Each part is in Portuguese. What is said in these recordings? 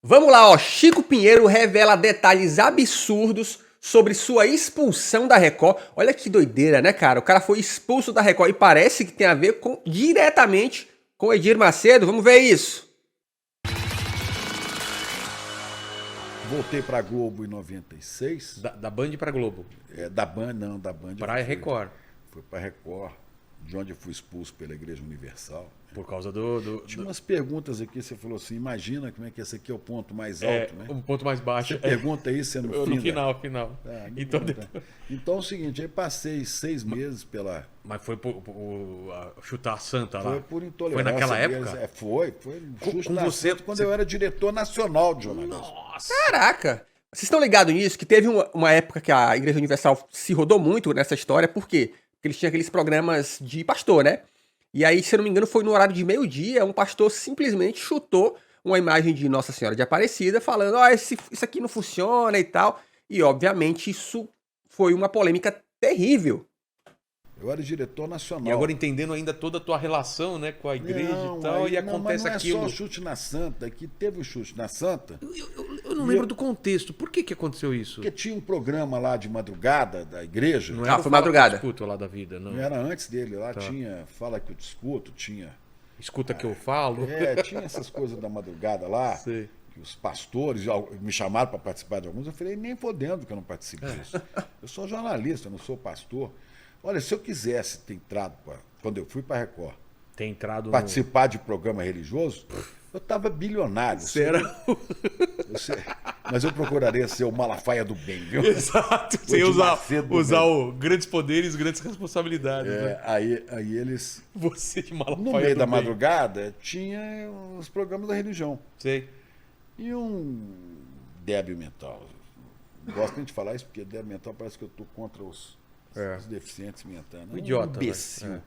Vamos lá, ó. Chico Pinheiro revela detalhes absurdos sobre sua expulsão da Record. Olha que doideira, né, cara? O cara foi expulso da Record e parece que tem a ver diretamente com Edir Macedo. Vamos ver isso. Voltei pra Globo em 96. Da Band pra Globo. Da Band, não, da Band. Pra Record. Foi pra Record, de onde eu fui expulso pela Igreja Universal. Por causa Tinha umas perguntas aqui, você falou assim, imagina como é que esse aqui é o ponto mais alto, né? Um ponto mais baixo. Você pergunta isso no fim. No final. Então é o seguinte, aí passei 6 meses pela... Mas foi por chutar a Santa lá? Foi por intolerância. Foi naquela deles. época? Foi Com você, quando eu era diretor nacional de jornalismo. Nossa! Caraca! Vocês estão ligados nisso? Que teve uma época que a Igreja Universal se rodou muito nessa história. Por quê? Porque eles tinham aqueles programas de pastor, né? E aí, se eu não me engano, foi no horário de meio-dia, um pastor simplesmente chutou uma imagem de Nossa Senhora de Aparecida, falando, isso aqui não funciona e tal. E, obviamente, isso foi uma polêmica terrível. Eu era diretor nacional. E agora entendendo ainda toda a tua relação, né, com a igreja e tal, e acontece aquilo. Não é só o chute na Santa, aqui teve o chute na Santa. Eu não lembro do contexto. Por que aconteceu isso? Porque tinha um programa lá de madrugada da igreja. Não era foi madrugada. Discuto lá da vida, não. Não era antes dele, lá tinha Fala que eu discuto, tinha... Escuta que eu falo. Tinha essas coisas da madrugada lá. Sei. Que os pastores me chamaram para participar de alguns, eu falei, nem fodendo que eu não participo disso. Eu sou jornalista, eu não sou pastor. Olha, se eu quisesse ter entrado, quando eu fui para a Record, Tem entrado participar de programa religioso, eu estava bilionário. Será? Mas eu procuraria ser o Malafaia do bem, viu? Exato. Sem usar grandes poderes, grandes responsabilidades. Né? Aí eles... Você de Malafaia No meio da bem. madrugada, tinha os programas da religião. Sei. E um débil mental. Não gosto nem de falar isso, porque débil mental parece que eu estou contra os deficientes mentais. Um idiota. Um imbecil.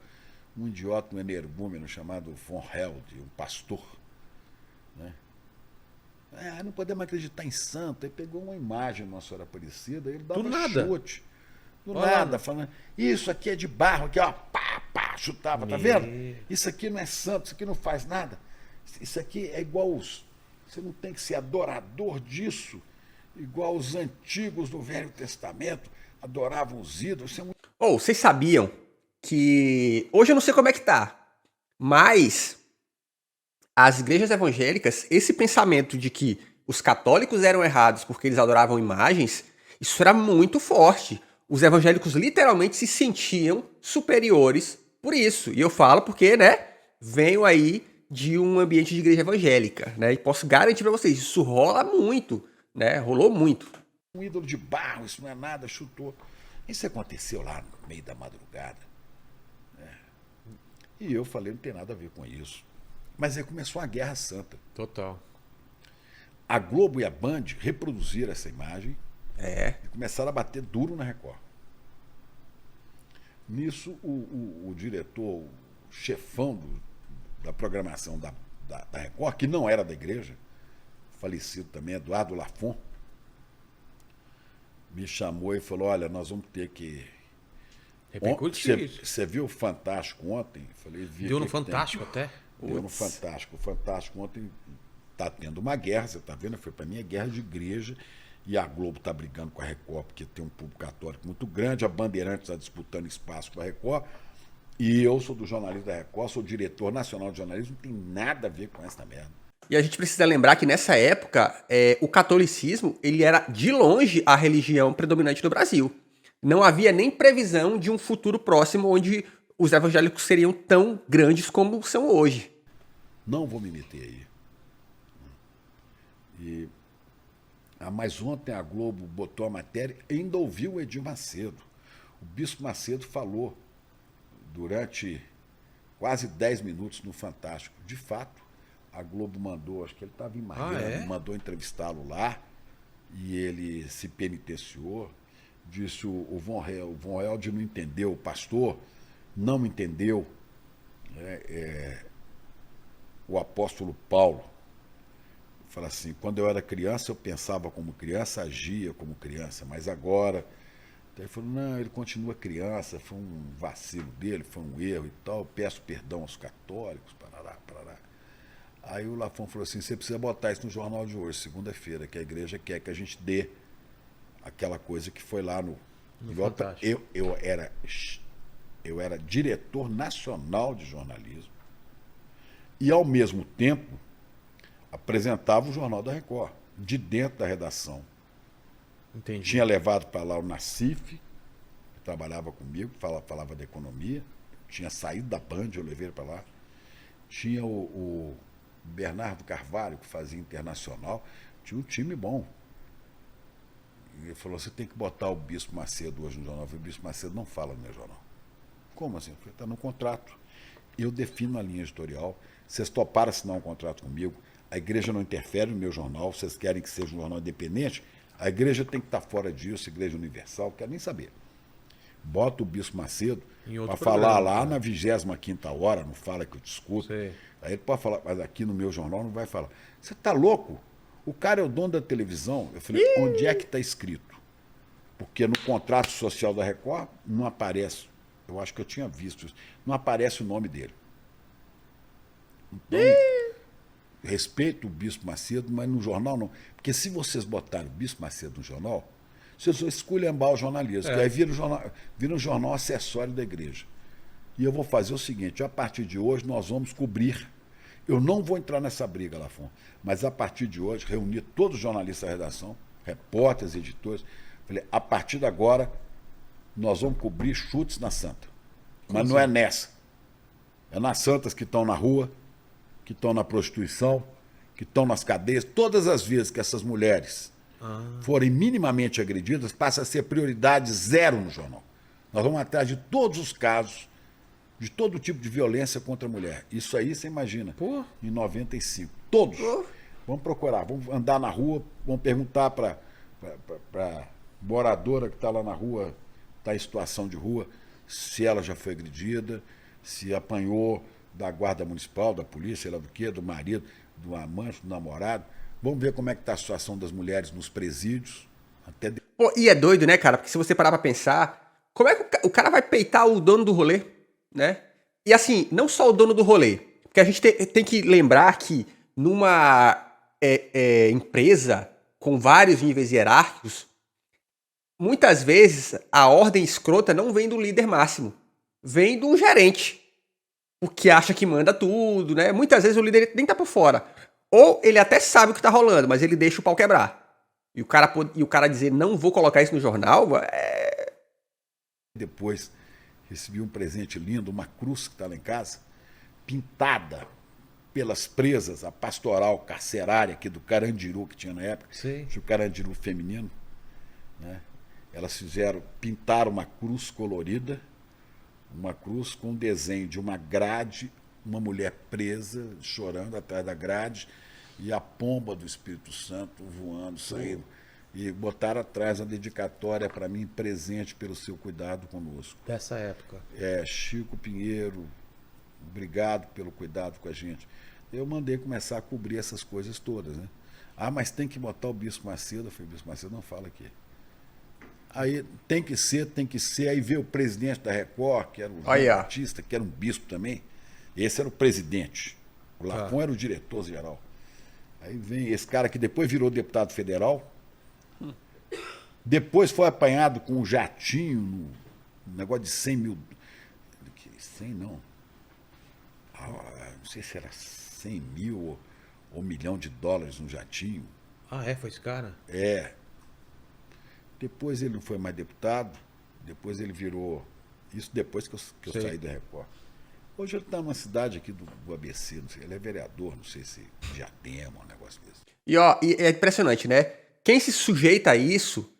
Um idiota, um energúmeno chamado von Held, um pastor. Né? Não podemos acreditar em santo. Aí pegou uma imagem de Nossa Senhora Aparecida, ele dava chute. Do nada, falando, isso aqui é de barro, aqui, ó, pá, chutava, tá vendo? Isso aqui não é santo, isso aqui não faz nada. Isso aqui é igual os... Você não tem que ser adorador disso, igual os antigos do Velho Testamento adoravam os ídolos. Vocês sabiam que... Hoje eu não sei como é que tá, mas as igrejas evangélicas, esse pensamento de que os católicos eram errados porque eles adoravam imagens, isso era muito forte. Os evangélicos literalmente se sentiam superiores por isso. E eu falo porque, né, venho aí de um ambiente de igreja evangélica, né? E posso garantir para vocês, isso rola muito, né? Rolou muito. Um ídolo de barro, isso não é nada, chutou. Isso aconteceu lá no meio da madrugada. E eu falei, não tem nada a ver com isso. Mas aí começou a Guerra Santa. Total. A Globo e a Band reproduziram essa imagem e começaram a bater duro na Record. Nisso, o diretor, o chefão da programação da Record, que não era da igreja, falecido também, Eduardo Lafon, me chamou e falou, olha, nós vamos ter que... Você viu o Fantástico ontem? Falei, Viu no Fantástico até? Deu no Fantástico. O Fantástico ontem está tendo uma guerra, você está vendo? Foi para mim guerra de igreja. E a Globo está brigando com a Record, porque tem um público católico muito grande. A Bandeirantes está disputando espaço com a Record. E eu sou do jornalismo da Record, sou diretor nacional de jornalismo, não tem nada a ver com essa merda. E a gente precisa lembrar que nessa época, o catolicismo ele era de longe a religião predominante no Brasil. Não havia nem previsão de um futuro próximo onde os evangélicos seriam tão grandes como são hoje. Não vou me meter aí. Mas ontem a Globo botou a matéria e ainda ouviu o Edir Macedo. O Bispo Macedo falou durante quase 10 minutos no Fantástico. De fato, a Globo mandou, acho que ele estava em Miami, mandou entrevistá-lo lá e ele se penitenciou. Disse o Von Held não entendeu, o pastor não me entendeu. O apóstolo Paulo fala assim, quando eu era criança eu pensava como criança, agia como criança, mas agora... Ele falou, não, ele continua criança, foi um vacilo dele, foi um erro e tal, peço perdão aos católicos, parará. Aí o Lafon falou assim, você precisa botar isso no jornal de hoje, segunda-feira, que a igreja quer que a gente dê aquela coisa que foi lá no Fantástico. Eu era diretor nacional de jornalismo e, ao mesmo tempo, apresentava o Jornal da Record, de dentro da redação. Entendi. Tinha levado para lá o Nassif, que trabalhava comigo, falava da economia. Tinha saído da Band, eu levei ele para lá. Tinha o Bernardo Carvalho, que fazia internacional. Tinha um time bom. E ele falou, você tem que botar o Bispo Macedo hoje no jornal. Eu falei, o Bispo Macedo não fala no meu jornal. Como assim? Está no contrato. Eu defino a linha editorial. Vocês toparam assinar um contrato comigo. A igreja não interfere no meu jornal. Vocês querem que seja um jornal independente? A igreja tem que estar fora disso, Igreja Universal, quero nem saber. Bota o Bispo Macedo para falar lá na 25ª hora, não fala que eu discuto. Sei. Aí ele pode falar, mas aqui no meu jornal não vai falar. Você está louco? O cara é o dono da televisão. Eu falei, onde é que está escrito? Porque no contrato social da Record não aparece. Eu acho que eu tinha visto isso. Não aparece o nome dele. Então, respeito o Bispo Macedo, mas no jornal não. Porque se vocês botarem o Bispo Macedo no jornal, vocês vão esculhambar o jornalismo. Aí vira um jornal acessório da igreja. E eu vou fazer o seguinte, a partir de hoje nós vamos cobrir. Eu não vou entrar nessa briga, Lafon, mas a partir de hoje, reunir todos os jornalistas da redação, repórteres, editores, falei, a partir de agora, nós vamos cobrir chutes na Santa. Mas não é nessa. É nas santas que estão na rua, que estão na prostituição, que estão nas cadeias. Todas as vezes que essas mulheres forem minimamente agredidas, passa a ser prioridade zero no jornal. Nós vamos atrás de todos os casos, de todo tipo de violência contra a mulher. Isso aí, você imagina, em 95. Todos. Vamos procurar, vamos andar na rua, vamos perguntar para a moradora que está lá na rua, está em situação de rua, se ela já foi agredida, se apanhou da guarda municipal, da polícia, sei lá do quê, do marido, do amante, do namorado. Vamos ver como é que está a situação das mulheres nos presídios. Pô, e é doido, né, cara? Porque se você parar pra pensar, como é que o cara vai peitar o dono do rolê, né? E assim, não só o dono do rolê. Porque a gente tem que lembrar que numa empresa com vários níveis hierárquicos, muitas vezes a ordem escrota não vem do líder máximo. Vem do gerente. Porque acha que manda tudo, né? Muitas vezes o líder nem tá por fora. Ou ele até sabe o que tá rolando, mas ele deixa o pau quebrar. E o cara dizer, não vou colocar isso no jornal, Depois recebi um presente lindo, uma cruz que está lá em casa, pintada pelas presas, a pastoral carcerária aqui do Carandiru, que tinha na época. Sim. Tinha o Carandiru feminino. Né? Elas pintaram uma cruz colorida, uma cruz com um desenho de uma grade, uma mulher presa, chorando atrás da grade, e a pomba do Espírito Santo voando, saindo. E botaram atrás a dedicatória para mim, presente pelo seu cuidado conosco. Dessa época. Chico Pinheiro, obrigado pelo cuidado com a gente. Eu mandei começar a cobrir essas coisas todas, né? Mas tem que botar o Bispo Macedo. Eu falei, Bispo Macedo não fala aqui. Aí tem que ser. Aí veio o presidente da Record, que era o João Batista, que era um bispo também. Esse era o presidente. O Lafon era o diretor-geral. Aí vem esse cara que depois virou deputado federal. Depois foi apanhado com um jatinho, um negócio de 100 mil. 100 não. Não sei se era 100 mil ou $1 milhão no jatinho. Foi esse cara? Depois ele não foi mais deputado, depois ele virou. Isso depois que eu saí da Record. Hoje ele está numa cidade aqui do ABC, não sei, ele é vereador, não sei se Diadema, um negócio desse. E é impressionante, né? Quem se sujeita a isso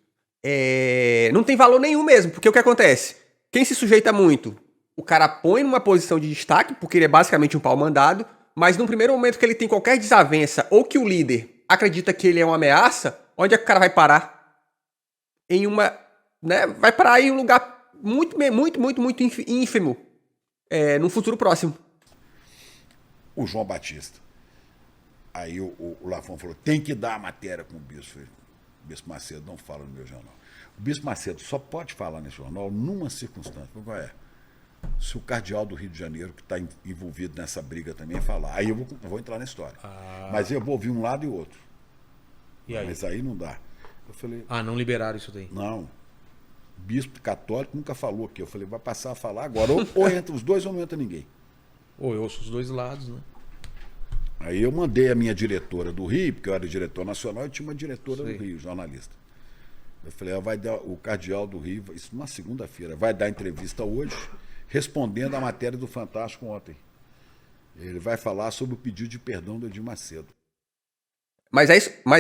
não tem valor nenhum mesmo, porque o que acontece? Quem se sujeita muito, o cara põe numa posição de destaque, porque ele é basicamente um pau mandado, mas no primeiro momento que ele tem qualquer desavença, ou que o líder acredita que ele é uma ameaça, onde é que o cara vai parar? Vai parar em um lugar muito, muito, muito, muito ínfimo, num futuro próximo. O João Batista. Aí o Lafon falou, tem que dar a matéria com o Bispo. O Bispo Macedo não fala no meu jornal. O Bispo Macedo só pode falar nesse jornal numa circunstância. Qual é? se o cardeal do Rio de Janeiro, que está envolvido nessa briga também, falar. Aí eu vou entrar na história. Mas eu vou ouvir um lado e outro. E aí? Mas aí não dá. Eu falei, Não liberaram isso daí. não, bispo católico nunca falou aqui. Eu falei, vai passar a falar agora. Ou entra os dois ou não entra ninguém. Ou eu ouço os dois lados, né? Aí eu mandei a minha diretora do Rio, porque eu era diretor nacional, e tinha uma diretora Sei. do Rio, jornalista. Eu falei, vai dar o cardeal do Rio, isso numa segunda-feira, vai dar entrevista hoje, respondendo a matéria do Fantástico ontem. Ele vai falar sobre o pedido de perdão do Edir Macedo. Mas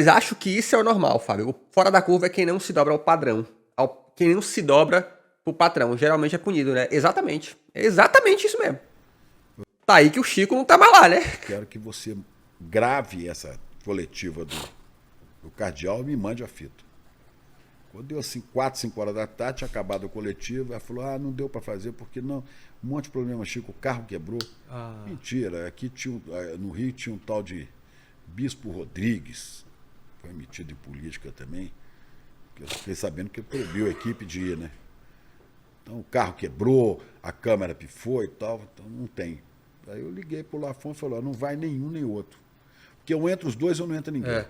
acho que isso é o normal, Fábio. O fora da curva é quem não se dobra ao padrão. Quem não se dobra pro patrão. Geralmente é punido, né? Exatamente. É exatamente isso mesmo. Tá aí que o Chico não tá mais lá, né? Quero que você grave essa coletiva do cardeal e me mande a fita. Quando deu assim 4, 5 horas da tarde, tinha acabado a coletiva, ela falou, não deu para fazer, porque não, um monte de problema, Chico, o carro quebrou. Mentira, aqui no Rio tinha um tal de Bispo Rodrigues, foi metido em política também, que eu fiquei sabendo que proibiu a equipe de ir, né? Então o carro quebrou, a câmera pifou e tal, então não tem. Aí eu liguei pro Lafon e falei, não vai nenhum nem outro. Porque eu entro os dois ou não entra ninguém.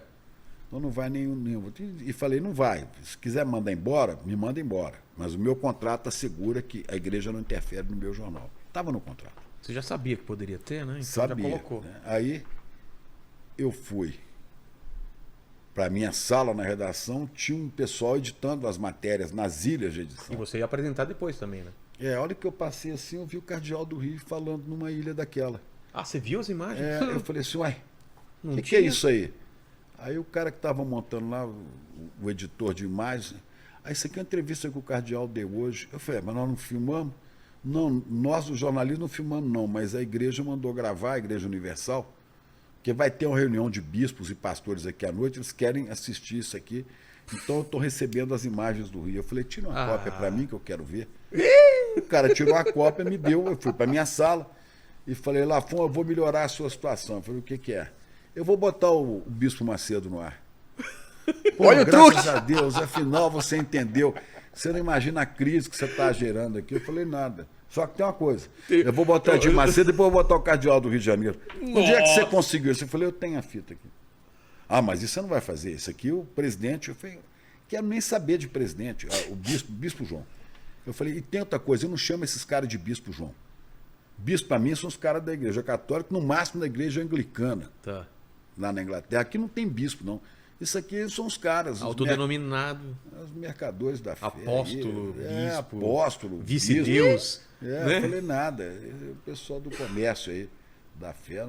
Então não vai nenhum. E falei, não vai. Se quiser mandar embora, me manda embora. Mas o meu contrato assegura que a igreja não interfere no meu jornal. Estava no contrato. Você já sabia que poderia ter, né? Então Sabia, já colocou. né? Aí eu fui para minha sala na redação, tinha um pessoal editando as matérias nas ilhas de edição. E você ia apresentar depois também, né? A hora que eu passei assim, eu vi o cardeal do Rio falando numa ilha daquela. Você viu as imagens? Eu falei assim, uai, Não o que é tinha? isso aí? Aí o cara que estava montando lá, o editor de imagens, isso aqui é uma entrevista que o cardeal deu hoje. Eu falei, mas nós não filmamos? Não, nós, os jornalistas, não filmamos não, mas a igreja mandou gravar, a Igreja Universal, porque vai ter uma reunião de bispos e pastores aqui à noite, eles querem assistir isso aqui. Então eu estou recebendo as imagens do Rio. Eu falei, tira uma cópia para mim que eu quero ver. O cara tirou a cópia, me deu, eu fui para minha sala e falei, Lafon, eu vou melhorar a sua situação. Eu falei, o que é? Eu vou botar o Bispo Macedo no ar. Olha o graças truque! a Deus, afinal você entendeu. Você não imagina a crise que você está gerando aqui. Eu falei, nada. Só que tem uma coisa. Eu vou botar o Edir Macedo e depois eu vou botar o cardeal do Rio de Janeiro. No dia que você conseguiu isso, eu falei, eu tenho a fita aqui. Mas isso você não vai fazer. Isso aqui o presidente, eu falei, quero nem saber de presidente, o bispo João. Eu falei, e tem outra coisa, eu não chamo esses caras de bispo João. Bispo para mim são os caras da igreja católica, no máximo da igreja anglicana. Tá. Lá na Inglaterra. Aqui não tem bispo, não. Isso aqui são os caras. Autodenominado. Os mercadores da fé. Apóstolo, bispo. Apóstolo. Vice-deus. Né? Eu falei nada. O pessoal do comércio aí, da fé.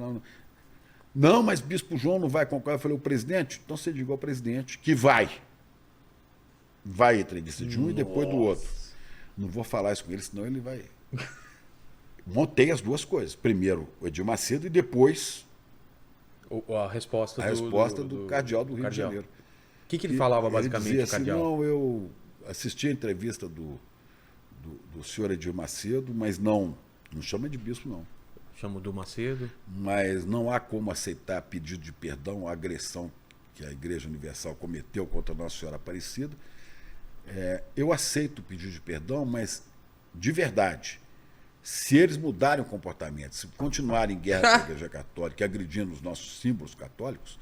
Não, mas bispo João não vai concordar. Eu falei, o presidente? Então você diga ao presidente que vai. Vai a entrevista de um e depois do outro. Não vou falar isso com ele, senão ele vai. Montei as duas coisas. Primeiro o Edir Macedo e depois A resposta do cardeal do Rio de Janeiro. O que ele falava basicamente, ele dizia o cardeal? Assim, não, eu assisti a entrevista do senhor Edir Macedo, mas não chama de bispo, não. Chamo do Macedo. Mas não há como aceitar pedido de perdão, a agressão que a Igreja Universal cometeu contra Nossa Senhora Aparecida. Eu aceito o pedido de perdão, mas de verdade, se eles mudarem o comportamento, se continuarem em guerra com a Igreja Católica, agredindo os nossos símbolos católicos,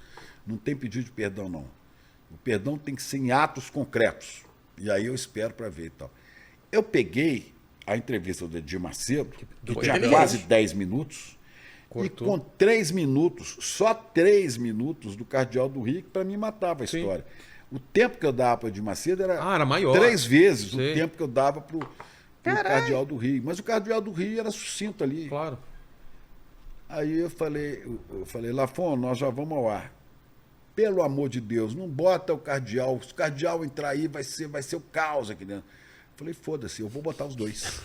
não tem pedido de perdão, não. O perdão tem que ser em atos concretos. E aí eu espero para ver e tal. Eu peguei a entrevista do Edir Macedo, que tinha quase 10 minutos, cortou. E com 3 minutos, só 3 minutos do cardeal do Rio, que para mim matava a história. O tempo que eu dava para o Edir Macedo era maior. 3 vezes o tempo que eu dava para o cardeal do Rio. Mas o cardeal do Rio era sucinto ali. Claro. Aí eu falei, Lafon, nós já vamos ao ar. Pelo amor de Deus, não bota o cardeal. Se o cardeal entrar aí, vai ser o caos aqui dentro. Eu falei, foda-se, eu vou botar os dois.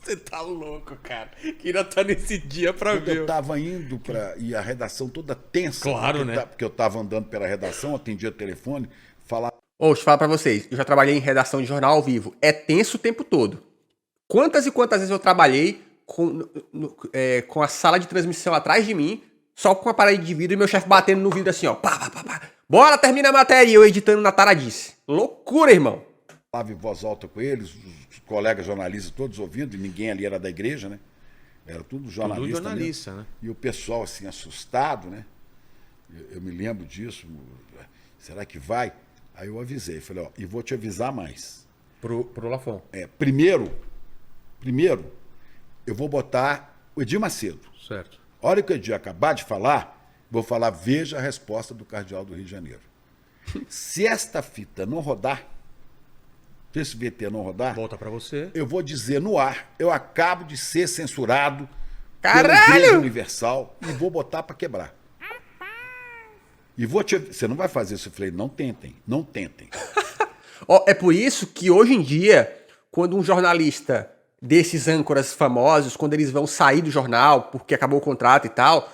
Você tá louco, cara. Queria estar nesse dia pra ver. Eu tava indo e a redação toda tensa. Claro, né? Porque eu tava andando pela redação, atendia o telefone, falava. Deixa eu falar pra vocês. Eu já trabalhei em redação de jornal ao vivo. É tenso o tempo todo. Quantas e quantas vezes eu trabalhei com a sala de transmissão atrás de mim, só com a parede de vidro e meu chefe batendo no vidro assim, ó. Pá, pá, pá, pá. Bora, termina a matéria. E eu editando na taradice. Loucura, irmão. Falava em voz alta com eles, os colegas jornalistas todos ouvindo, e ninguém ali era da igreja, né? Era tudo jornalista. Tudo jornalista, né? E o pessoal assim, assustado, né? Eu me lembro disso. Será que vai? Aí eu avisei, falei, ó, e vou te avisar mais. Pro Lafon. Primeiro, eu vou botar o Edir Macedo. Certo. A hora que o Edir acabar de falar, vou falar, veja a resposta do Cardeal do Rio de Janeiro. Se esta fita não rodar, se esse VT não rodar, Volta pra você. eu vou dizer no ar, eu acabo de ser censurado pela Caralho! Igreja Universal e vou botar para quebrar. E você não vai fazer isso. Eu falei, não tentem, não tentem. Ó, é por isso que hoje em dia, quando um jornalista desses âncoras famosos, quando eles vão sair do jornal porque acabou o contrato e tal,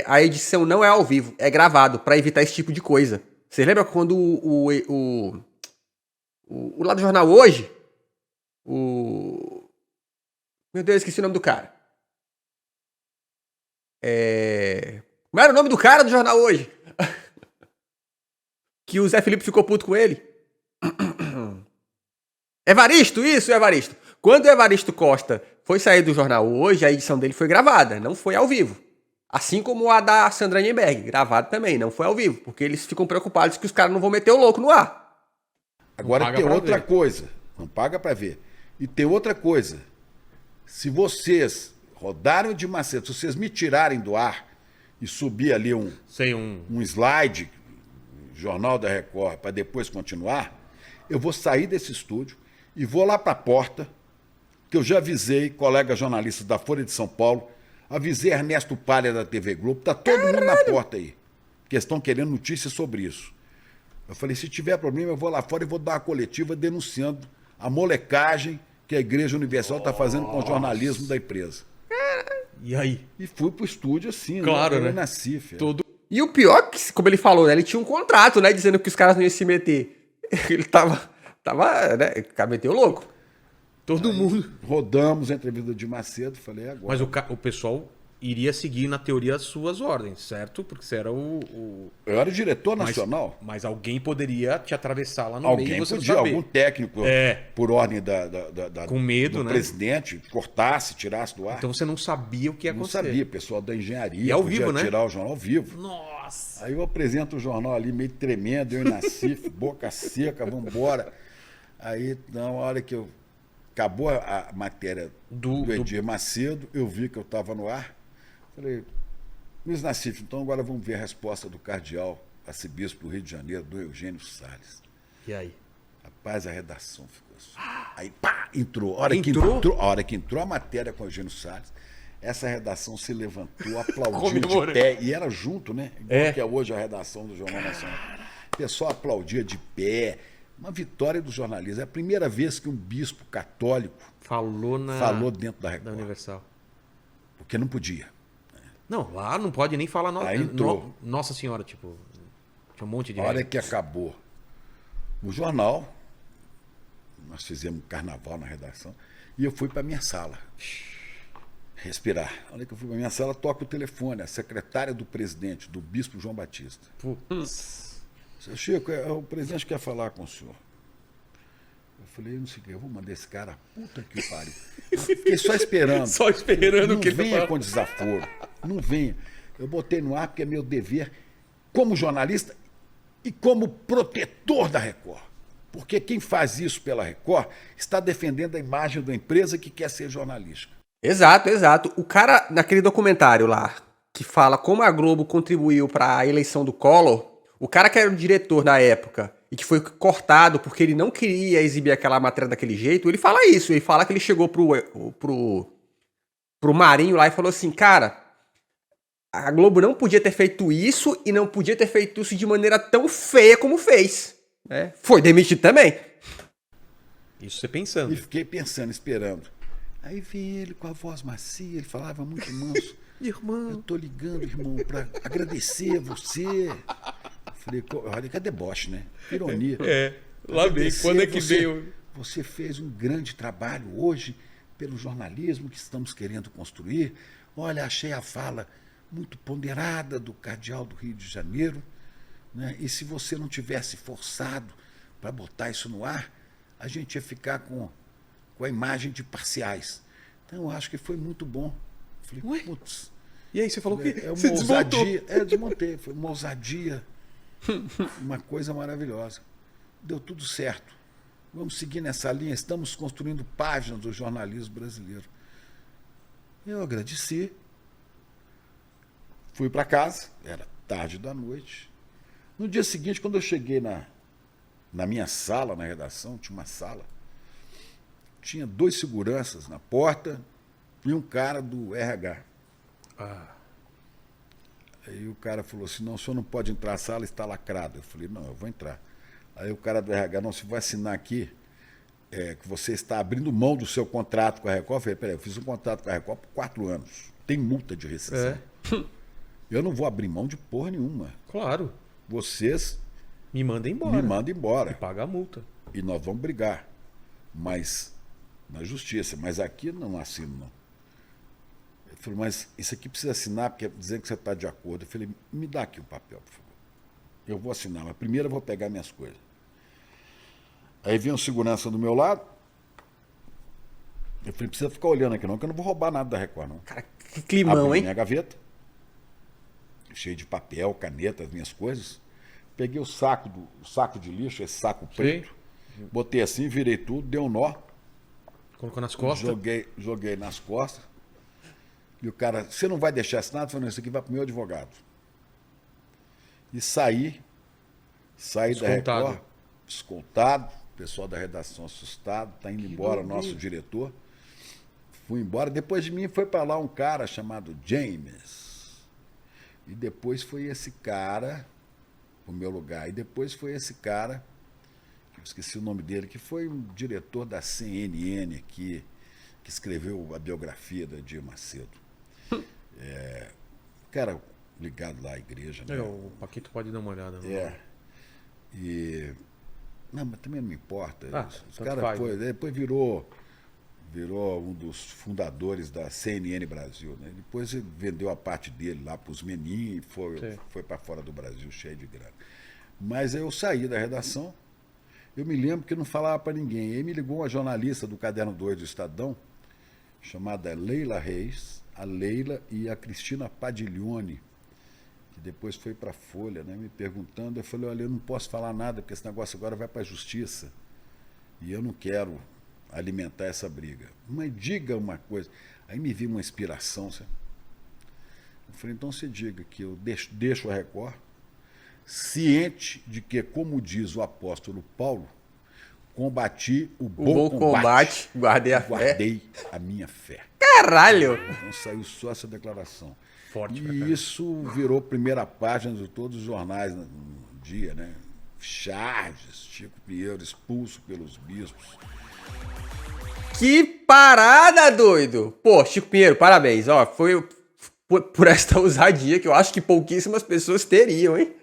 a edição não é ao vivo, é gravado para evitar esse tipo de coisa. Você lembra quando lá do jornal hoje, meu Deus, esqueci o nome do cara. Como era o nome do cara do jornal hoje? Que o Zé Felipe ficou puto com ele. Evaristo, isso, Evaristo. Quando o Evaristo Costa foi sair do jornal hoje, a edição dele foi gravada, não foi ao vivo. Assim como a da Sandra Nemberg, gravada também, não foi ao vivo, porque eles ficam preocupados que os caras não vão meter o louco no ar. Agora tem outra coisa, não paga para ver. E tem outra coisa, se vocês rodarem de Macedo, se vocês me tirarem do ar e subir ali um slide, Jornal da Record, para depois continuar, eu vou sair desse estúdio e vou lá para a porta, que eu já avisei colegas jornalistas da Folha de São Paulo, avisei Ernesto Palha da TV Globo, tá todo mundo na porta aí, porque estão querendo notícias sobre isso. Eu falei, se tiver problema, eu vou lá fora e vou dar uma coletiva denunciando a molecagem que a Igreja Universal está fazendo com o jornalismo da empresa. E aí? E fui pro estúdio assim, Claro, né? né? Eu nasci, filho. Todo... E o pior, que, como ele falou, né, ele tinha um contrato, né, dizendo que os caras não iam se meter. Ele tava, né, o cara meteu louco. Todo mundo. Rodamos a entrevista de Macedo, falei, agora. Mas o pessoal iria seguir, na teoria, as suas ordens, certo? Porque você era Eu era o diretor nacional. Mas alguém poderia te atravessar lá no meio Alguém e você podia, não saber. algum técnico, por ordem Com medo, do né? presidente, cortasse, tirasse do ar. Então você não sabia o que ia não acontecer. sabia, pessoal da engenharia E ao podia vivo, né? tirar o jornal ao vivo. Nossa! Aí eu apresento o jornal ali meio tremendo, eu e Nassif, boca seca, vamos embora. Aí, na hora que acabou a matéria do Edir Macedo, eu vi que eu estava no ar. Falei, Luiz Nassif, então agora vamos ver a resposta do cardeal arcebispo do Rio de Janeiro, do Eugênio Salles. E aí? Rapaz, a redação ficou assim. Aí, pá, entrou. A hora que entrou a matéria com o Eugênio Salles, essa redação se levantou, aplaudiu de pé. E era junto, né? Igual que é hoje a redação do Jornal Nacional. O pessoal aplaudia de pé. Uma vitória do jornalismo. É a primeira vez que um bispo católico falou dentro da Record. Da Universal. Porque não podia. Não, lá não pode nem falar Nossa Senhora, tipo. Tinha um monte de. A hora que acabou o jornal, nós fizemos carnaval na redação, e eu fui para minha sala. Respirar. A hora que eu fui para minha sala, toca o telefone, a secretária do presidente, do bispo João Batista. Seu Chico, o presidente quer falar com o senhor. Eu falei, não sei o que, eu vou mandar esse cara, puta que pariu. Eu fiquei só esperando. Só esperando não que venha com desaforo. Não venha. Eu botei no ar porque é meu dever como jornalista e como protetor da Record. Porque quem faz isso pela Record está defendendo a imagem da empresa que quer ser jornalística. Exato, exato. O cara, naquele documentário lá, que fala como a Globo contribuiu para a eleição do Collor, o cara que era o diretor na época e que foi cortado porque ele não queria exibir aquela matéria daquele jeito, ele fala isso. Ele fala que ele chegou pro Marinho lá e falou assim, cara, a Globo não podia ter feito isso e não podia ter feito isso de maneira tão feia como fez. Né? Foi demitido também. Isso você pensando. E fiquei pensando, esperando. Aí vi ele com a voz macia, ele falava muito manso. Irmão. Eu tô ligando, irmão, para agradecer a você. Falei, olha que é deboche, né? Ironia. Lá vem, quando é que veio? Você fez um grande trabalho hoje pelo jornalismo que estamos querendo construir. Olha, achei a fala muito ponderada do cardeal do Rio de Janeiro, né? E se você não tivesse forçado para botar isso no ar, a gente ia ficar com a imagem de parciais. Então eu acho que foi muito bom. Falei, putz. E aí, você falou que É uma você ousadia. Desmontei. Foi uma ousadia. Uma coisa maravilhosa. Deu tudo certo. Vamos seguir nessa linha. Estamos construindo páginas do jornalismo brasileiro. Eu agradeci. Fui para casa. Era tarde da noite. No dia seguinte, quando eu cheguei na minha sala, na redação, tinha uma sala. Tinha 2 seguranças na porta e um cara do RH. Aí o cara falou assim, não, o senhor não pode entrar, a sala está lacrada. Eu falei, não, eu vou entrar. Aí o cara do RH, não, você vai assinar aqui que você está abrindo mão do seu contrato com a Record. Eu falei, peraí, eu fiz um contrato com a Record por 4 anos. Tem multa de rescisão. Eu não vou abrir mão de porra nenhuma. Claro. Vocês me mandam embora. Me mandam embora. E paga a multa. E nós vamos brigar. Mas na justiça. Mas aqui não assino, não. Ele falou, mas isso aqui precisa assinar, porque dizer que você está de acordo. Eu falei, me dá aqui o papel, por favor. Eu vou assinar, mas primeiro eu vou pegar minhas coisas. Aí vem um segurança do meu lado. Eu falei, precisa ficar olhando aqui não, que eu não vou roubar nada da Record, não. Cara, que climão, Abri hein? minha gaveta, cheio de papel, caneta, as minhas coisas. Peguei o saco de lixo, esse saco preto. Botei assim, virei tudo, dei um nó. Colocou nas costas? Joguei nas costas. E o cara, você não vai deixar assinado? Eu falei, não, isso aqui vai pro meu advogado. E saí da Record, escoltado, o pessoal da redação assustado, tá indo embora o nosso diretor. Fui embora. Depois de mim foi para lá um cara chamado James. E depois foi esse cara, o meu lugar. E depois foi esse cara, eu esqueci o nome dele, que foi um diretor da CNN aqui, que escreveu a biografia da Edir Macedo. Cara ligado lá à igreja, né? O Paquito pode dar uma olhada. Não, mas também não me importa. Os cara foi, depois virou um dos fundadores da CNN Brasil, né? Depois ele vendeu a parte dele lá para os meninos e foi para fora do Brasil cheio de grana. Mas eu saí da redação, eu me lembro que não falava para ninguém. Aí me ligou uma jornalista do Caderno 2 do Estadão, chamada Leila Reis, a Leila e a Cristina Padiglione, que depois foi para a Folha, né, me perguntando. Eu falei, olha, eu não posso falar nada, porque esse negócio agora vai para a Justiça. E eu não quero alimentar essa briga. Mas diga uma coisa. Aí me vi uma inspiração. Sabe? Eu falei, então você diga que eu deixo a Record, ciente de que, como diz o apóstolo Paulo, combati o bom combate, guardei a minha fé. Caralho! Então saiu só essa declaração. Forte, e isso virou primeira página de todos os jornais no dia, né? Charges, Chico Pinheiro expulso pelos bispos. Que parada, doido! Pô, Chico Pinheiro, parabéns. Ó, foi por esta ousadia que eu acho que pouquíssimas pessoas teriam, hein?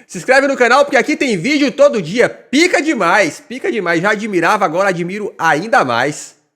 Se inscreve no canal porque aqui tem vídeo todo dia. Pica demais, pica demais. Já admirava, agora admiro ainda mais.